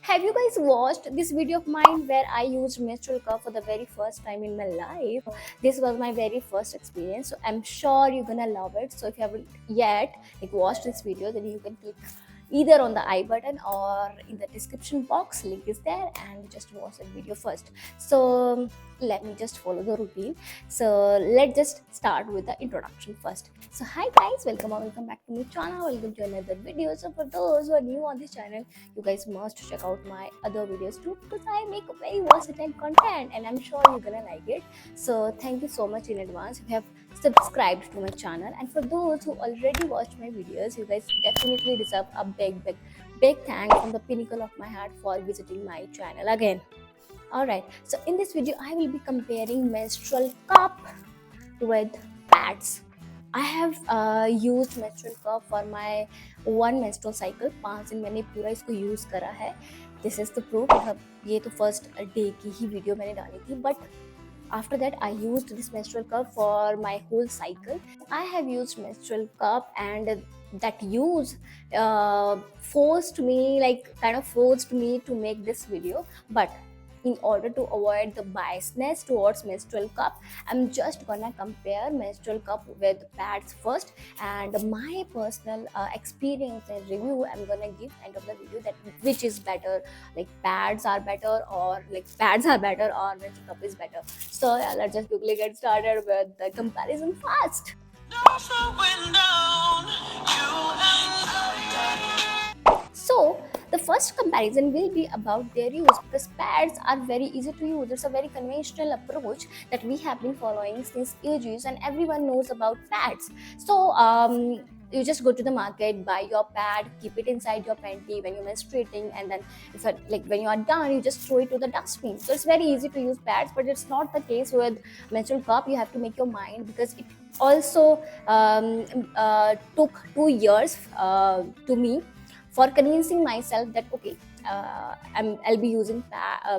Have you guys watched this video of mine where I used menstrual cup for the very first time in my life? This was my very first experience, so I'm sure you're gonna love it. So if you haven't yet watched this video, then you can click either on the I button or in the description box. Link is there, and just watch that video first. So let me just follow the routine. So let's just start with the introduction first. So hi guys, welcome back to my channel. Welcome to another video. So for those who are new on this channel, you guys must check out my other videos too, because I make very versatile content and I'm sure you're gonna like it. So thank you so much in advance if you have subscribed to my channel, and for those who already watched my videos, you guys definitely deserve a big thank from the pinnacle of my heart for visiting my channel again. Alright, so in this video I will be comparing menstrual cup with pads. I have used menstrual cup for my one menstrual cycle. 5 दिन मैंने पूरा इसको use करा है. This is the proof. मतलब ये तो first day की ही वीडियो मैंने डाली थी, but after that I used this menstrual cup for my whole cycle. I have used menstrual cup, and that use forced me to make this video. But in order to avoid the biasness towards menstrual cup, I'm just gonna compare menstrual cup with pads first, and my personal experience and review I'm gonna give end of the video, that which is better, like pads are better or menstrual cup is better. So yeah, let's just quickly get started with the comparison first. So the first comparison will be about their use, because pads are very easy to use. It's a very conventional approach that we have been following since ages, and everyone knows about pads. So you just go to the market, buy your pad, keep it inside your panty when you're menstruating, and then when you are done, you just throw it to the dustbin. So it's very easy to use pads, but it's not the case with menstrual cup. You have to make your mind, because it also took 2 years to me for convincing myself that okay, I'll be using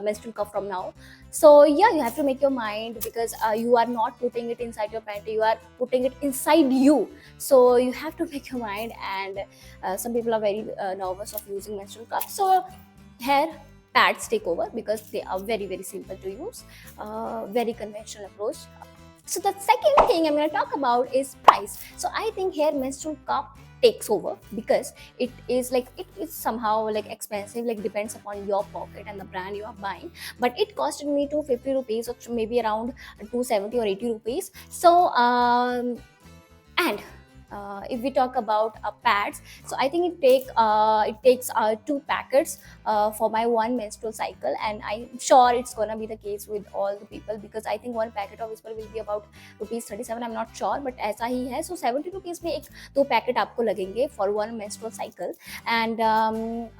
menstrual cup from now. So yeah, you have to make your mind, because you are not putting it inside your panty, you are putting it inside you. So you have to make your mind, and some people are very nervous of using menstrual cup. So here pads take over, because they are very simple to use, very conventional approach. So the second thing I'm going to talk about is price. So I think here menstrual cup takes over, because it is somehow expensive, depends upon your pocket and the brand you are buying. But it costed me 250 rupees, or maybe around 270 or 80 rupees. So and if we talk about pads, so I think it takes 2 packets for my one menstrual cycle, and I'm sure it's gonna be the case with all the people, because I think one packet of whisper will be about rupees 37. I'm not sure, but ऐसा ही है. So 70 rupees में 2 packet आपको लगेंगे for one menstrual cycle, and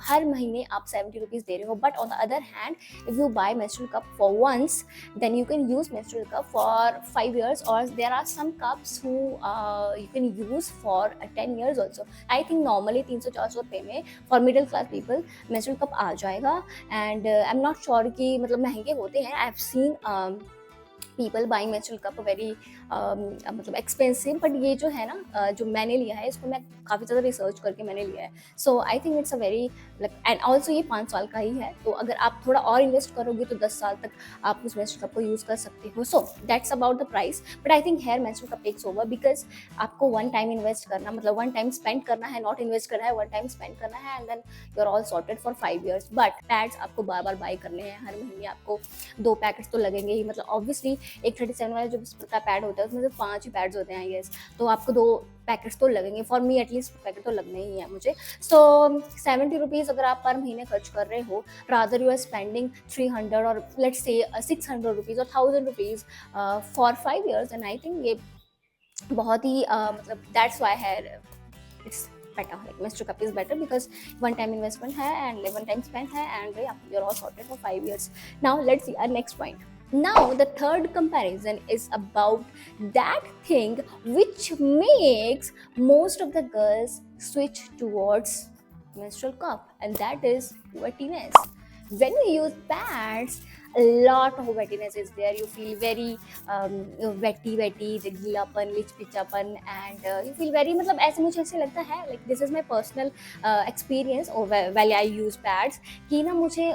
हर महीने आप 70 rupees दे रहे हो. But on the other hand, if you buy menstrual cup for once, then you can use menstrual cup for 5 years, or there are some cups who you can use for 10 years also. I think normally 300-400 रुपए में for middle class people menstrual cup आ जाएगा. And I'm not sure कि मतलब महंगे होते हैं. I've seen people buying menstrual cup very मतलब expensive, but ये जो है ना जो मैंने लिया है, इसको मैं काफ़ी ज़्यादा रिसर्च करके मैंने लिया है. So I think it's a very and also ये 5 साल का ही है. तो अगर आप थोड़ा और इन्वेस्ट करोगे तो 10 साल तक आप उस menstrual cup को यूज़ कर सकते हो. So that's about the price. But I think here menstrual cup takes over, because आपको वन टाइम इन्वेस्ट करना, मतलब वन टाइम स्पेंड करना है, नॉट इन्वेस्ट करना है, वन टाइम स्पेंड करना है, and then you are all sorted for 5 years. But pads आपको बार बार बाई करने हैं. हर महीने आपको 2 पैकेट्स तो लगेंगे ही. मतलब ऑब्वियसली एक 37 वाला जो का पैड होता है उसमें से 5 ही पैड्स होते हैं आई गेस, तो आपको 2 पैकेट्स तो लगेंगे. फॉर मी एटलीस्ट पैकेट तो लगने ही है मुझे. सो 70 रुपीज़ अगर आप पर महीने खर्च कर रहे हो, रादर यू आर स्पेंडिंग 300 और लेट्स से 600 रुपीज़ और 1000 rupees for 5 years, and I think ये बहुत ही मतलब दैट्स वाई है it's better. Like menstrual cup is better because one time investment hai and one time spend hai, and yeah, you're all sorted for 5 years. Now let's see our next point. Now the third comparison is about that thing which makes most of the girls switch towards menstrual cup, and that is wettiness. When we use pads, lot of wettiness is there. You feel very wetty, गीलापन, लिचपिचापन, and you feel very, मतलब ऐसे मुझे ऐसे लगता है, like this is my personal experience while I use pads, कि ना मुझे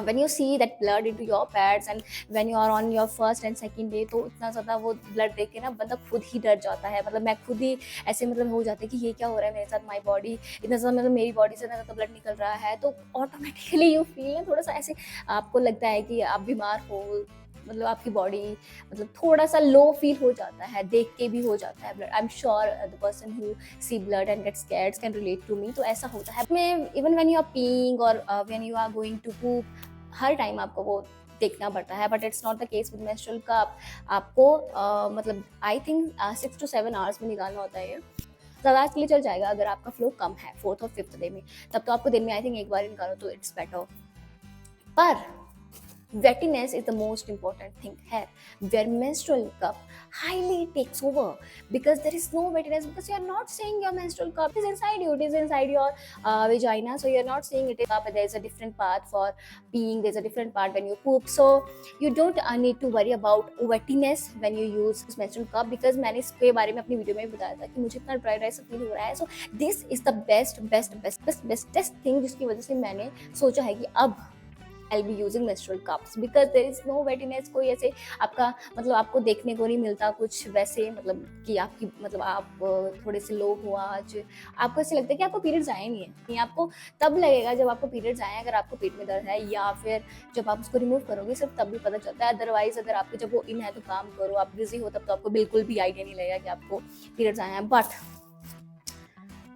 when you see that blood into your pads and when you are on your first and second day, तो इतना ज़्यादा वो ब्लड देख के ना बंदा खुद ही डर जाता है, मतलब मैं खुद ही ऐसे मतलब हो जाती है कि ये क्या हो रहा है मेरे साथ, माई बॉडी इतना ज़्यादा, मतलब मेरी बॉडी से इतना ज़्यादा ब्लड निकल रहा है, तो ऑटोमेटिकली यू फील ना थोड़ा सा ऐसे, आपको लगता है कि आप बीमार हो, मतलब आपकी बॉडी मतलब थोड़ा सा लो फील हो जाता है, देख के भी हो जाता है blood. I am sure the person who see blood and get scared can relate to me. तो ऐसा होता है मैं, even when you are peeing और when you are going to poop, हर टाइम आपको वो देखना पड़ता है, but it's not the case with menstrual cup. आपको मतलब आई थिंक 6 to 7 आवर्स में निकालना होता है ये। ज़्यादा के लिए चल जाएगा अगर आपका फ्लो कम है 4th और 5th डे में, तब तो आपको दिन में आई थिंक एक बार ही निकालो तो इट्स बेटर। पर wettiness is the most important thing here, where menstrual cup highly takes over, because there is no wettiness, because you are not seeing your menstrual cup is inside you, it is inside your vagina, so you are not seeing it up. There is a different part for peeing, there is a different part when you poop, so you don't need to worry about wettiness when you use menstrual cup, because मैंने इसके बारे में अपनी video में भी बताया था कि मुझे इतना ड्राई सा फील हो रहा है। So this is the bestest thing, जिसकी वजह से मैंने सोचा है कि अब I'll be using menstrual cups, because there is no wettiness। कोई ऐसे आपका मतलब आपको देखने को नहीं मिलता कुछ वैसे, मतलब कि आपकी मतलब आप थोड़े से लो हो आज, आपको ऐसे लगता है कि आपको पीरियड्स आए नहीं है। नहीं, आपको तब लगेगा जब आपको पीरियड्स आए, अगर आपको पेट में दर्द है, या फिर जब आप उसको रिमूव करोगे सिर्फ तब भी पता चलता है। अदरवाइज अगर आपको जब वो इन है तो काम करो, आप बिजी हो, तब तो आपको बिल्कुल भी आइडिया नहीं लगेगा कि आपको पीरियड्स आए हैं। बट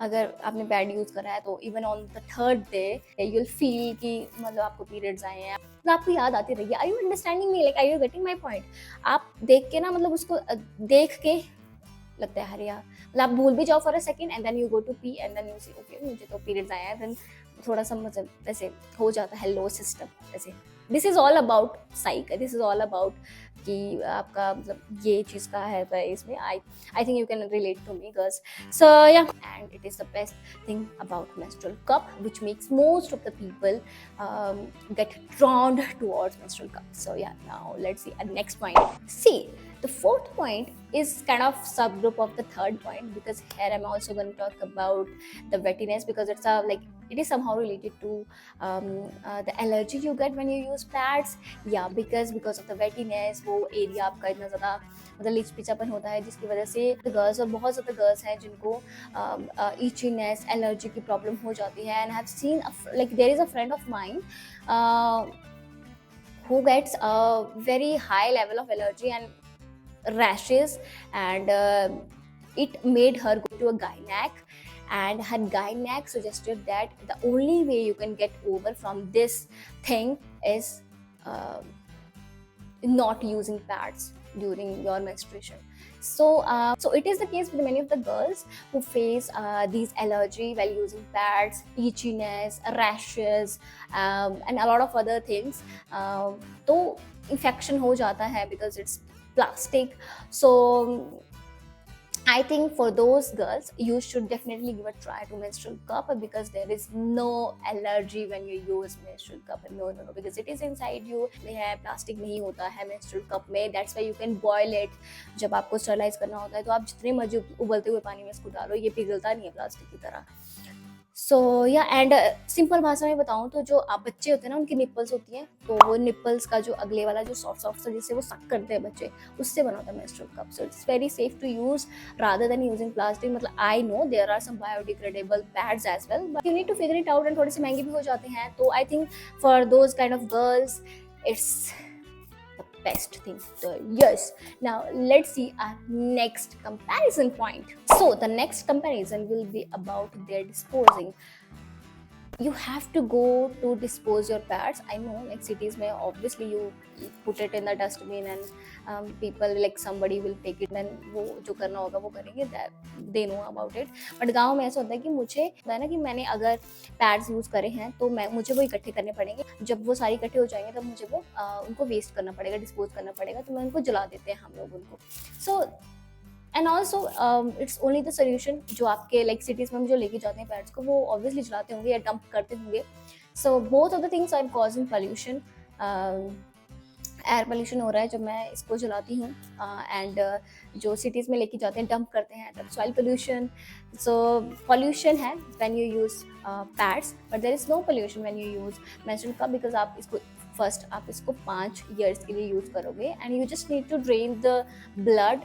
अगर आपने पैड यूज करा है तो even on the 3rd day you will feel कि मतलब आपको पीरियड्स आए हैं, मतलब आपको याद आती रहेगी। Are you understanding me, like are you getting my point? आप देख के ना, मतलब उसको देख के लगता है अरे यार, मतलब आप भूल भी जाओ for a second, and then you go to pee and then you see okay मुझे तो पीरियड्स आए हैं, देन थोड़ा सा मतलब ऐसे हो जाता है लो सिस्टम ऐसे। This is all about psych, this is all about कि आपका मतलब ये चीज़ का है, तो इसमें I think you can relate to me girls. So yeah, and it is the best thing about menstrual cup, which makes most of the people get drawn towards menstrual cup. So yeah, now let's see a next point. See, the 4th point is kind of subgroup of the 3rd point, because here I'm also going to talk about the wettiness, because it's it is somehow related to the allergy you get when you use pads. Yeah, because of the wettiness, वो area आपका इतना ज़्यादा मतलब लिचपिचापन होता है, जिसकी वजह से गर्ल्स, और बहुत ज़्यादा गर्ल्स हैं जिनको ईचीनेस, एलर्जी की प्रॉब्लम हो जाती है। And I have seen like there is a friend of mine who gets a very high level of allergy and rashes, and it made her go to a gynec, and her gynec suggested that the only way you can get over from this thing is not using pads during your menstruation. So it is the case with many of the girls who face these allergy while using pads, itchiness, rashes, and a lot of other things. तो infection हो जाता है because it's plastic. So I think for those girls, you should definitely give a try to menstrual cup, because there is no allergy when you use menstrual cup. No, because it is inside you. है plastic नहीं होता है menstrual cup में, that's why you can boil it. जब आपको sterilise करना होता है तो आप जितने मर्जी उबलते हुए पानी में इसको डालो, ये पिघलता नहीं है प्लास्टिक की तरह। सो या, एंड सिंपल भाषा में बताऊँ तो जो आप बच्चे होते हैं ना, उनकी निप्पल्स होती हैं, तो वो निप्पल्स का जो अगले वाला जो सॉफ्ट सा जिससे वो सक करते हैं बच्चे, उससे बना होता है menstrual cup. So it's very safe to use rather than using plastic. मतलब I know there are some biodegradable pads as well, but you need to figure it out, and थोड़े से महंगे भी हो जाते हैं। तो I think for those kind of girls it's best thing. So yes, now let's see our next comparison point. So the next comparison will be about their disposing. You have to go to dispose your pads. I know like cities mein obviously you put it in the dustbin and people like somebody will take it, then वो जो करना होगा वो करेंगे, they know about it. But गाँव में ऐसा होता है कि मुझे होता है ना कि मैंने अगर पैड्स यूज़ करे हैं तो मुझे वो इकट्ठे करने पड़ेंगे। जब वो सारे इकट्ठे हो जाएंगे तब मुझे वो उनको वेस्ट करना पड़ेगा, डिस्पोज करना पड़ेगा, तो मैं उनको जला देते हैं हम लोग उनको। So and also it's only the solution. जो आपके लाइक सिटीज़ में जो लेके जाते हैं पैड्स को, वो ऑब्वियसली जलाते होंगे या डंप करते होंगे, So both of the things are causing pollution. Air pollution हो रहा है जब मैं इसको जलाती हूँ, एंड जो सिटीज़ में लेके जाते हैं डंप करते हैं, तब सॉइल पोल्यूशन. सो पोल्यूशन है when you use pads, but there is no pollution when you use menstrual cup, because आप इसको फर्स्ट आप इसको 5 ईयर्स के लिए यूज़ करोगे, and you just need to drain the blood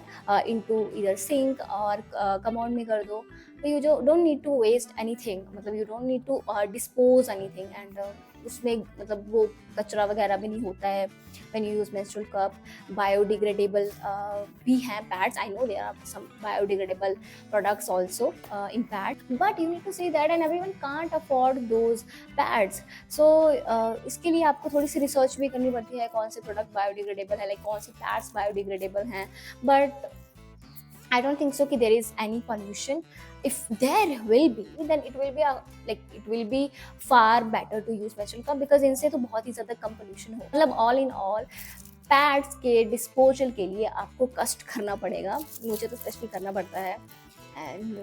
into either sink और commode में कर दो. तो you don't need to waste anything, मतलब you don't need to dispose anything, and उसमें मतलब वो कचरा वगैरह भी नहीं होता है when you use menstrual cup. Biodegradable भी हैं pads. I know there are some biodegradable products also in pad, but you need to say that, and everyone can't afford those pads. So इसके लिए आपको थोड़ी सी रिसर्च भी करनी पड़ती है कौन से प्रोडक्ट बायोडिग्रेडेबल है, लाइक कौन से पैड्स बायोडिग्रेडेबल हैं. But I don't think so कि there is any pollution. If there will be, then it will be it will be far better to use menstrual cup, because इनसे तो बहुत ही ज़्यादा कम pollution हो. मतलब all in all पैड्स के disposal के लिए आपको कष्ट करना पड़ेगा, मुझे तो स्पेशली करना पड़ता है. एंड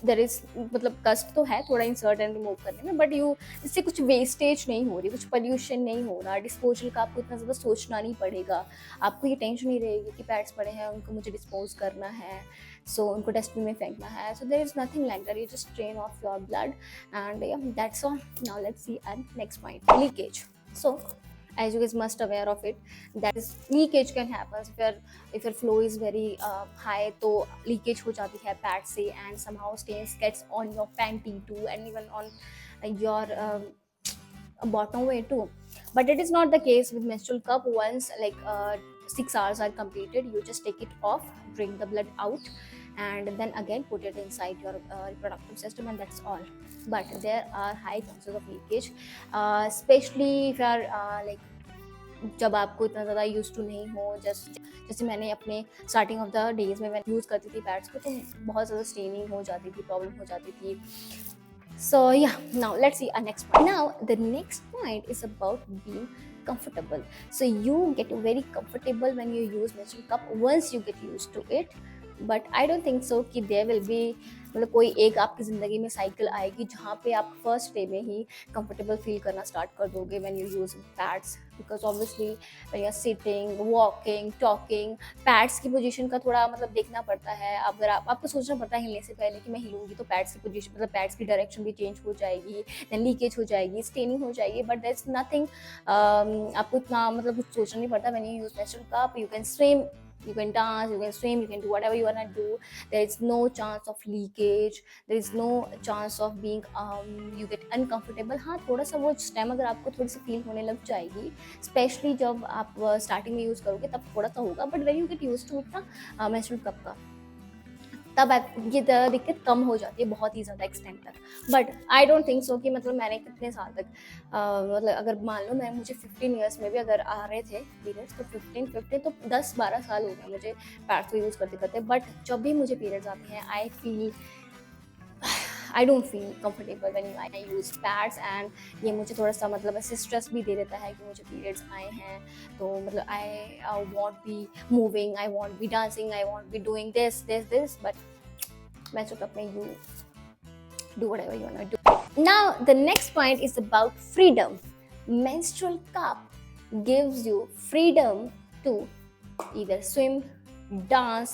देयर इज मतलब कष्ट तो है थोड़ा इंसर्ट एंड रिमूव करने में, बट यू इससे कुछ वेस्टेज नहीं हो रही, कुछ पोल्यूशन नहीं हो रहा. डिस्पोजल का आपको इतना ज़्यादा सोचना नहीं पड़ेगा, आपको ये टेंशन नहीं रहेगी कि पैड्स पड़े हैं उनको मुझे डिस्पोज करना है, सो उनको डस्टबिन में फेंकना है. So there is nothing like that, you just drain off your blood, and that's all. Now let's see and next point, leakage. So as you guys must aware of it, that is leakage can happen if your flow is very high, तो leakage हो जाती है pad से, and somehow stains gets on your panty too, and even on your bottom way too. But it is not the case with menstrual cup. Once 6 hours are completed, you just take it off, bring the blood out, and then again put it inside your reproductive system, and that's all. But there are high chances of leakage, especially if you are जब आपको इतना ज़्यादा use to नहीं हो. जैसे मैंने अपने starting of the days में मैं यूज़ करती थी पैड्स को, तो बहुत ज़्यादा स्टेनिंग हो जाती थी, प्रॉब्लम हो जाती थी. So yeah, now let's see our next point. Now the next point is about being comfortable. So you get very comfortable when you use menstrual cup once you get used to it. But I don't think so कि there will be मतलब कोई एक आपकी ज़िंदगी में cycle आएगी जहाँ पे आप फर्स्ट डे में ही कंफर्टेबल फील करना स्टार्ट कर दोगे when you use pads, because obviously when you are sitting, walking, talking, pads की पोजीशन का थोड़ा मतलब देखना पड़ता है. अगर आपको सोचना पड़ता है हिलने से पहले कि मैं हिलूंगी तो पैड्स की पोजीशन मतलब पैड्स की डायरेक्शन भी चेंज हो जाएगी, देन लीकेज हो जाएगी, स्टेनिंग हो जाएगी. बट दैट्स नथिंग, आपको इतना मतलब कुछ सोचना नहीं पड़ता. when you use menstrual cup, you can swim, you can dance, you can swim, you can do whatever you want to do. There is no chance of leakage, there is no chance of being you get uncomfortable. हाँ थोड़ा सा वो time अगर आपको थोड़ी सी feel होने लग जाएगी, स्पेशली जब आप स्टार्टिंग में यूज़ करोगे तब थोड़ा सा होगा. But when you get use to it ना मेंस्ट्रुअल कप का, तब ये दिक्कत कम हो जाती है बहुत ही ज़्यादा एक्सटेंट तक. But I don't think so कि मतलब मैंने कितने साल तक मतलब अगर मान लो मुझे 15 ईयर्स में भी अगर आ रहे थे पीरियड्स, तो 15 तो 10-12 साल हो गए मुझे पैड्स को यूज़ करते करते. बट जब भी मुझे पीरियड्स आते हैं I don't feel comfortable when I use pads. And ये मुझे थोड़ा सा मतलब ऐसे स्ट्रेस भी दे देता है कि मुझे पीरियड्स आए हैं, तो मतलब I want be moving, I want B dancing, I want be doing this. But menstrual cup में you do whatever you want to do. Now the next point is about freedom. Menstrual cup gives you freedom to either swim, dance,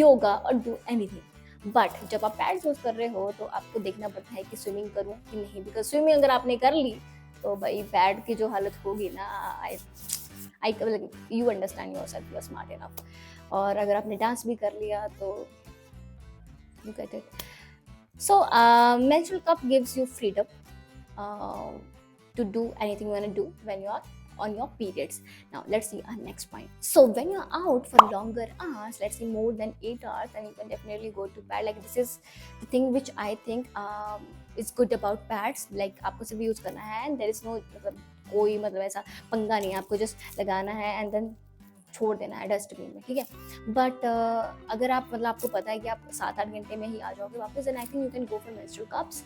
yoga or do anything. But जब आप pads use कर रहे हो तो आपको देखना पड़ता है कि स्विमिंग करूँ कि नहीं, बिकॉज स्विमिंग अगर आपने कर ली तो भाई पैड की जो हालत होगी ना, I you understand yourself, you are smart enough. और अगर आपने डांस भी कर लिया तो you get it. So menstrual cup gives you freedom to do anything you want to do when you are on your periods. Now let's see our next point. So when you're out for longer hours, let's say more than 8 hours, then you can definitely go to pad. Like this is the thing which I think is good about pads. Like आपको सिर्फ use करना है, and there is no मतलब कोई मतलब ऐसा पंगा नहीं है, आपको जस्ट लगाना है एंड देन छोड़ देना है डस्टबिन में, ठीक है. बट अगर आप मतलब आपको पता है कि आप 7-8 घंटे में ही आ जाओगे वापस, then I think you can go for menstrual cups.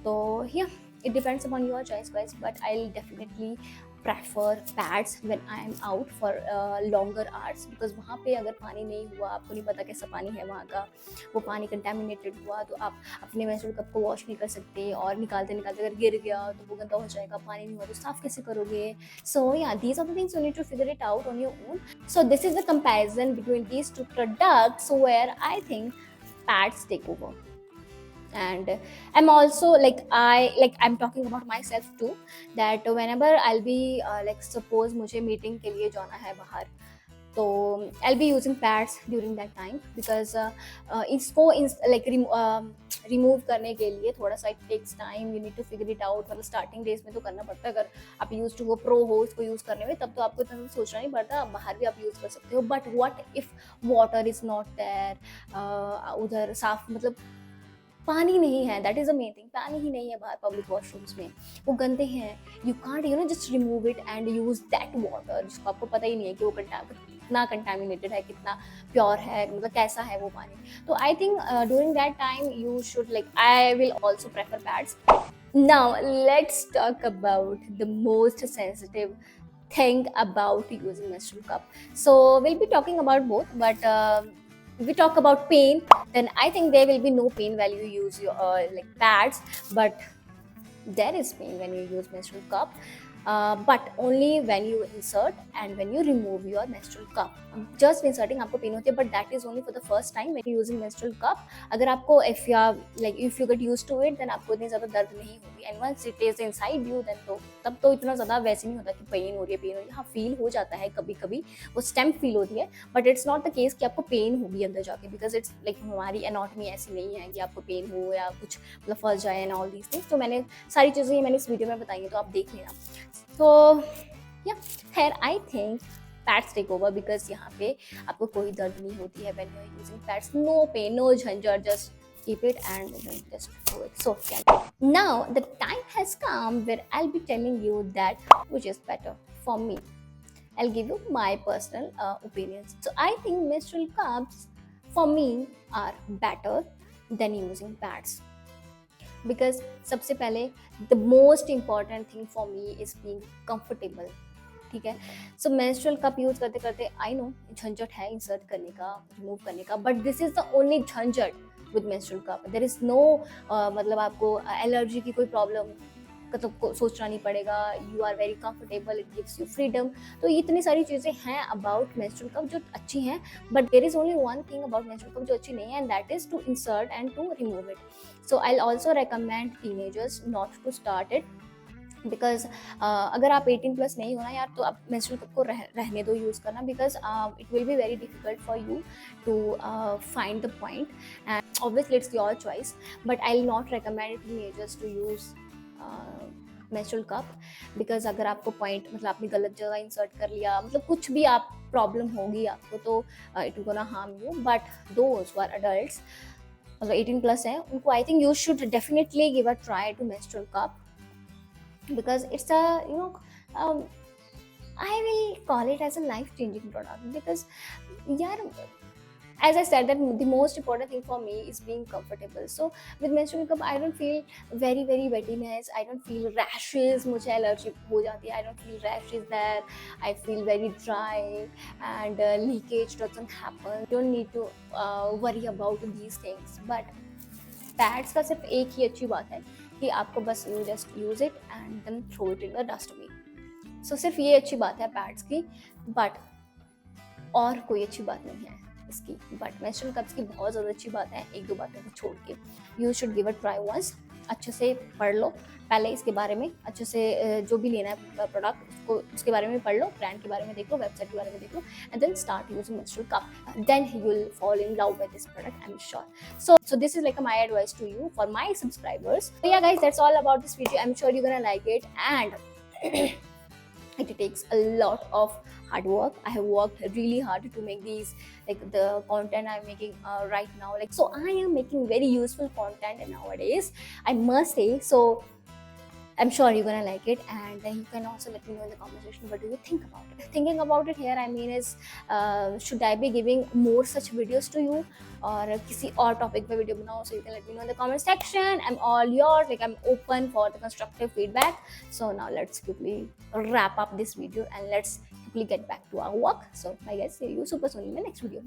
तो या it depends upon your choice guys, but I will definitely prefer pads when I am out for longer hours, because वहाँ पे अगर पानी नहीं हुआ, आपको नहीं पता कैसा पानी है वहाँ का, वो पानी कंटेमिनेटेड हुआ तो आप अपने मेंस्ट्रुअल कप को वॉश नहीं कर सकते, और निकालते निकालते अगर गिर गया तो वो गंदा हो जाएगा, पानी नहीं हुआ तो साफ कैसे करोगे. So yeah, these are the things you need to figure it out on your own. So this is the comparison between these two products where I think pads take over. And I'm also I'm talking about myself too, that whenever I'll be like suppose मुझे meeting के लिए जाना है बाहर, तो I'll be using pads during that time, because इसको remove करने के लिए थोड़ा सा it takes time, you need to figure it out. मतलब स्टार्टिंग डेज में तो करना पड़ता है, अगर आप यूज टू हो, प्रो हो इसको यूज़ करने में, तब तो आपको इतना सोचना नहीं पड़ता, बाहर भी आप यूज़ कर सकते हो. But what if water is not there, उधर साफ मतलब पानी नहीं है, that is a main thing, पानी ही नहीं है बाहर पब्लिक वॉशरूम्स में, वो गंदे हैं, you can't just remove it and use that water, जिसको आपको पता ही नहीं है कि वो कितना कंटामिनेटेड है, कितना प्योर है, मतलब कैसा है वो पानी. तो I think during that time you should I will also prefer pads. Now let's talk about the most sensitive thing about using menstrual cup. So we'll be talking about both, but if we talk about pain, then I think there will be no pain while you use your pads, but there is pain when you use menstrual cup, but only when you insert and when you remove your menstrual cup. Just inserting आपको pen होती है, but that is only for the first time when you're using menstrual cup. अगर आपको if you get used to it, then आपको इतनी ज़्यादा दर्द नहीं होगी, and once it is inside you, then तो तब तो इतना ज़्यादा वैसे नहीं होता कि पेन हो रही है. हाँ, फील हो जाता है कभी कभी, वो स्टेम फील होती है, but it's not the case कि आपको पेन होगी अंदर जाके, बिकॉज इट्स हमारी एनाटॉमी ऐसी नहीं है कि आपको पेन हो या कुछ मतलब फंस जाए एंड ऑल दीज थिंग्स. तो मैंने सारी चीज़ें मैंने इस वीडियो में बताई हैं, तो आप देख लेना. तो या खैर I think pads take over, because यहाँ पे आपको कोई दर्द नहीं होती है when you are using pads. No pain, no झंझट, just keep it and just do it. So yeah. Now the time has come where I'll be telling you that which is better for me. I'll give you my personal opinions. So I think menstrual cups for me are better than using pads, because सबसे पहले the most important thing for me is being comfortable. ठीक है. सो menstrual cup use करते करते I know झंझट है insert करने का, रिमूव करने का, but this is the only झंझट with menstrual cup. There is no मतलब आपको एलर्जी की कोई प्रॉब्लम का तो सोचना नहीं पड़ेगा, you are very comfortable, it gives you freedom. तो इतनी सारी चीज़ें हैं अबाउट मेंस्ट्रुअल कप जो अच्छी हैं, but there is only one thing about menstrual cup जो अच्छी नहीं है, and that is to insert and to remove it. So I will also recommend teenagers not to start it, because अगर आप 18+ नहीं हो ना यार, तो आप मेंस्ट्रुअल कप को रहने दो यूज़ करना, because it will be very difficult for you to find the point, and obviously it's your choice, but I will not recommend teenagers to use menstrual cup, because अगर आपको point मतलब आपने गलत जगह इंसर्ट कर लिया, मतलब कुछ भी आप प्रॉब्लम होगी आपको, तो it will gonna harm you. But those who are adults मतलब 18+ है, उनको I think you should definitely give a try to menstrual cup, because it's a I will call it as a life changing product, because yeah, as I said that the most important thing for me is being comfortable. So with menstrual cup I don't feel very wettiness, I don't feel rashes, मुझे allergy हो जाती है, I don't feel rashes there, I feel very dry, and leakage doesn't happen. You don't need to worry about these things. But pads का सिर्फ एक ही अच्छी बात है कि आपको बस you just use it and then throw it in the dustbin. So सिर्फ ये अच्छी बात है पैड्स की, बट और कोई अच्छी बात नहीं है इसकी. बट मेंस्ट्रुअल कप्स की बहुत ज़्यादा अच्छी बात है, एक दो बातों को छोड़ के. You should give a try once, अच्छे से पढ़ लो पहले इसके बारे में, अच्छे से जो भी लेना है प्रोडक्ट उसको उसके बारे में पढ़ लो, ब्रांड के बारे में देख लो, वेबसाइट के बारे में देख लो, and then start using menstrual cup. Then you will fall in love with this product, I am sure. So this is like my advice to you for my subscribers. So yeah guys, that's all about this video. I'm sure you're gonna like it, and it takes a lot of hard work. I have worked really hard to make these, like the content I'm making right now. Like, so I am making very useful content nowadays, I must say. So I'm sure you're gonna like it, and you can also let me know in the comment section what do you think about it. Thinking about it here, I mean, is should I be giving more such videos to you, और किसी और topic पे video बनाओ? So you can let me know in the comment section. I'm all yours. Like, I'm open for the constructive feedback. So now let's quickly wrap up this video and let's quickly get back to our work. So I guess see you super soon in the next video.